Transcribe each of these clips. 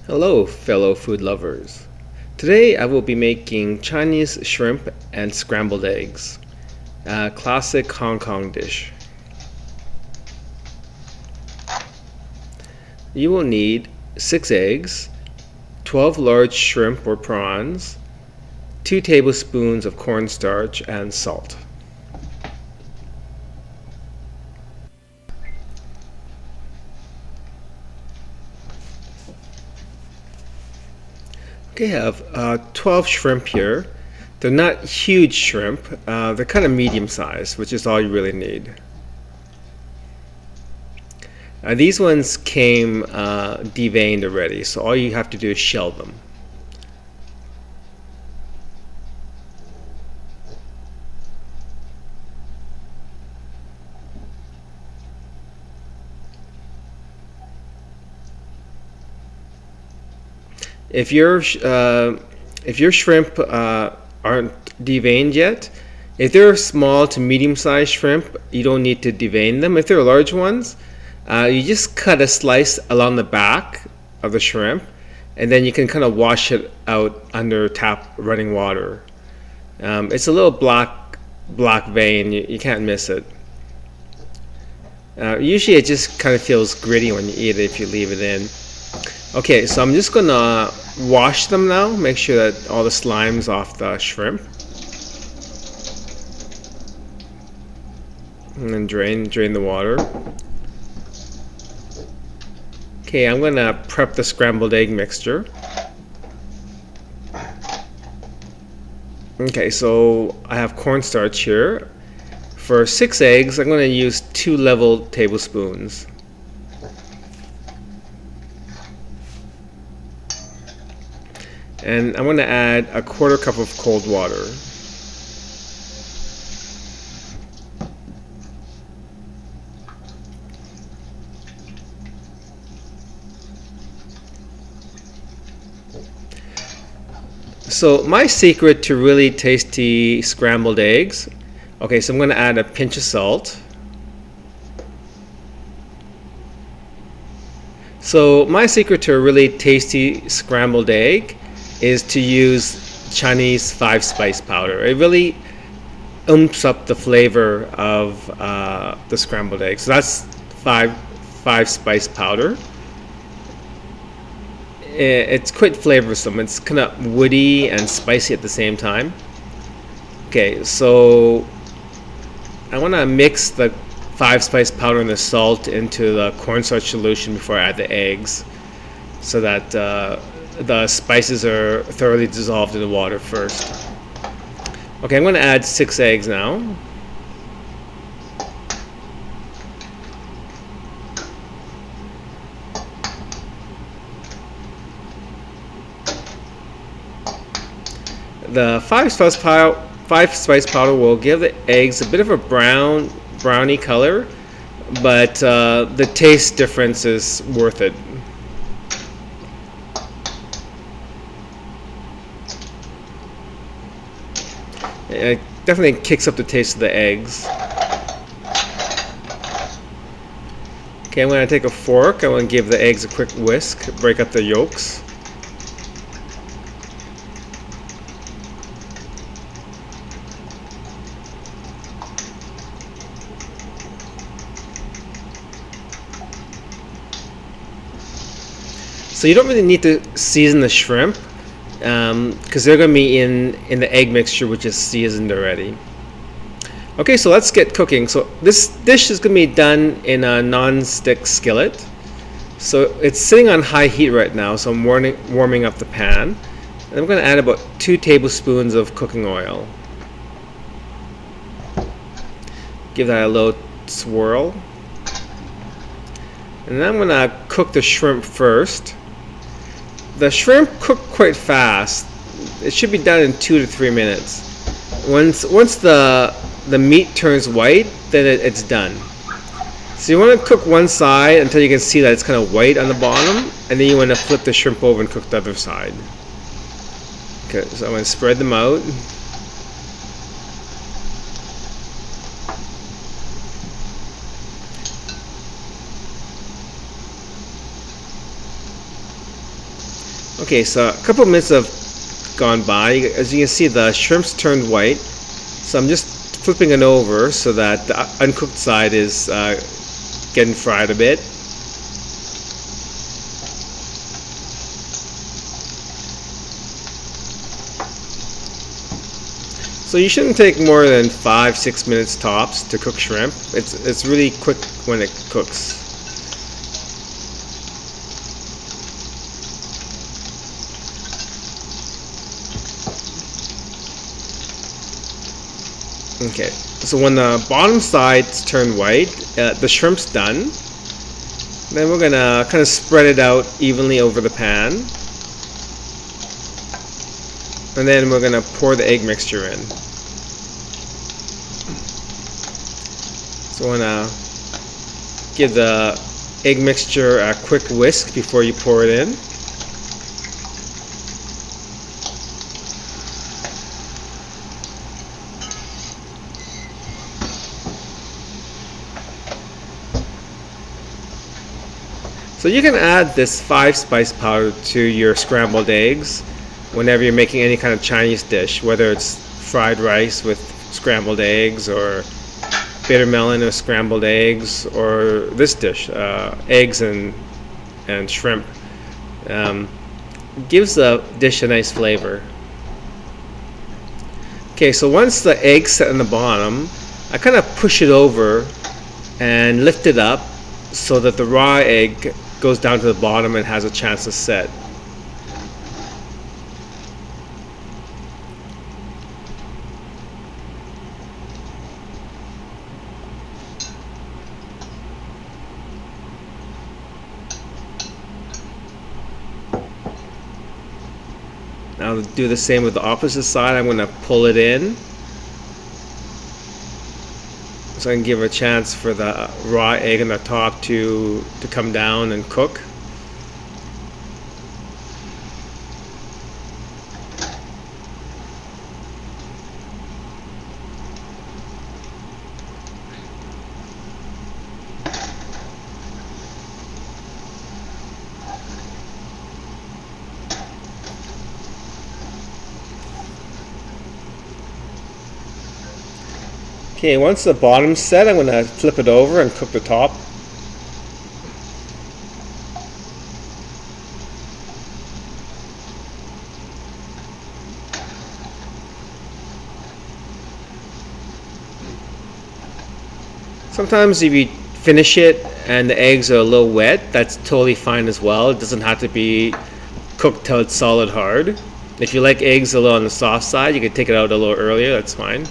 Hello, fellow food lovers. Today I will be making Chinese shrimp and scrambled eggs, a classic Hong Kong dish. You will need 6 eggs, 12 large shrimp or prawns, 2 tablespoons of cornstarch, and salt. Okay, I have 12 shrimp here. They're not huge shrimp, they're kind of medium sized, which is all you really need. These ones came deveined already, so all you have to do is shell them. If your shrimp aren't deveined yet, if they're small to medium-sized shrimp, you don't need to devein them. If they're large ones, you just cut a slice along the back of the shrimp, and then you can kind of wash it out under tap running water. It's a little black vein. You can't miss it. Usually it just kind of feels gritty when you eat it if you leave it in. Okay, so I'm just gonna wash them now, make sure that all the slime's off the shrimp. And then drain the water. Okay, I'm gonna prep the scrambled egg mixture. Okay, so I have cornstarch here. For 6 eggs, I'm gonna use 2 level tablespoons. And I'm going to add a 1/4 cup of cold water. So my secret to really tasty scrambled eggs, okay, so I'm going to add a pinch of salt. So my secret to a really tasty scrambled egg is to use Chinese 5-spice powder. It really umps up the flavor of the scrambled egg. So that's 5-spice powder. It's quite flavorsome. It's kind of woody and spicy at the same time. Okay, so I want to mix the 5-spice powder and the salt into the cornstarch solution before I add the eggs, so that the spices are thoroughly dissolved in the water first. Okay, I'm going to add 6 eggs now. The 5-spice powder will give the eggs a bit of a browny color, but the taste difference is worth it. It definitely kicks up the taste of the eggs. Okay, I'm going to take a fork. I want to give the eggs a quick whisk, break up the yolks. So you don't really need to season the shrimp, because they're going to be in the egg mixture, which is seasoned already. Okay, so let's get cooking. So this dish is going to be done in a non-stick skillet. So it's sitting on high heat right now, so I'm warming up the pan. And I'm going to add about 2 tablespoons of cooking oil. Give that a little swirl. And then I'm going to cook the shrimp first. The shrimp cook quite fast. It should be done in 2 to 3 minutes. Once the meat turns white, then it's done. So you want to cook one side until you can see that it's kind of white on the bottom, and then you want to flip the shrimp over and cook the other side. Okay, so I'm going to spread them out. Okay, so a couple of minutes have gone by. As you can see, the shrimps turned white. So I'm just flipping it over so that the uncooked side is getting fried a bit. So you shouldn't take more than 5-6 minutes tops to cook shrimp. It's really quick when it cooks. Okay, so when the bottom sides turn white, the shrimp's done. Then we're gonna kind of spread it out evenly over the pan. And then we're gonna pour the egg mixture in. So I wanna give the egg mixture a quick whisk before you pour it in. So you can add this 5-spice powder to your scrambled eggs whenever you're making any kind of Chinese dish, whether it's fried rice with scrambled eggs or bitter melon or scrambled eggs, or this dish, eggs and shrimp. Gives the dish a nice flavor. Okay, so once the egg's set on the bottom, I kind of push it over and lift it up so that the raw egg goes down to the bottom and has a chance to set. I'll do the same with the opposite side. I'm going to pull it in so I can give a chance for the raw egg on the top to come down and cook. Okay, once the bottom's set, I'm going to flip it over and cook the top. Sometimes if you finish it and the eggs are a little wet, that's totally fine as well. It doesn't have to be cooked till it's solid hard. If you like eggs a little on the soft side, you can take it out a little earlier, that's fine.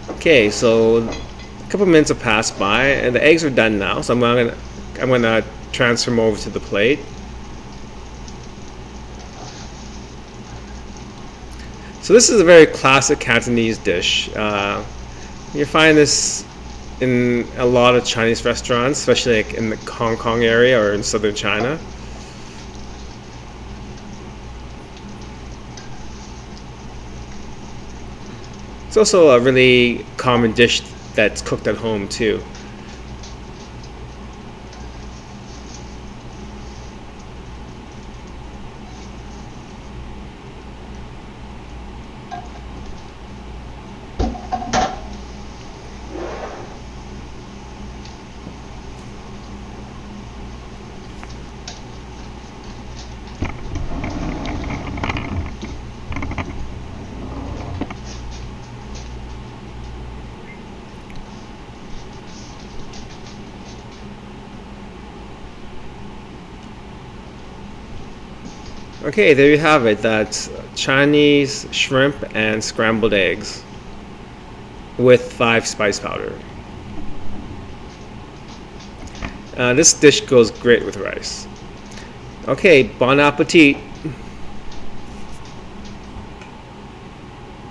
Okay, so a couple minutes have passed by and the eggs are done now, so I'm gonna transfer them over to the plate. So this is a very classic Cantonese dish. You find this in a lot of Chinese restaurants, especially like in the Hong Kong area or in southern China. It's also a really common dish that's cooked at home too. Okay, there you have it. That's Chinese shrimp and scrambled eggs with 5-spice powder. This dish goes great with rice. Okay, bon appetit.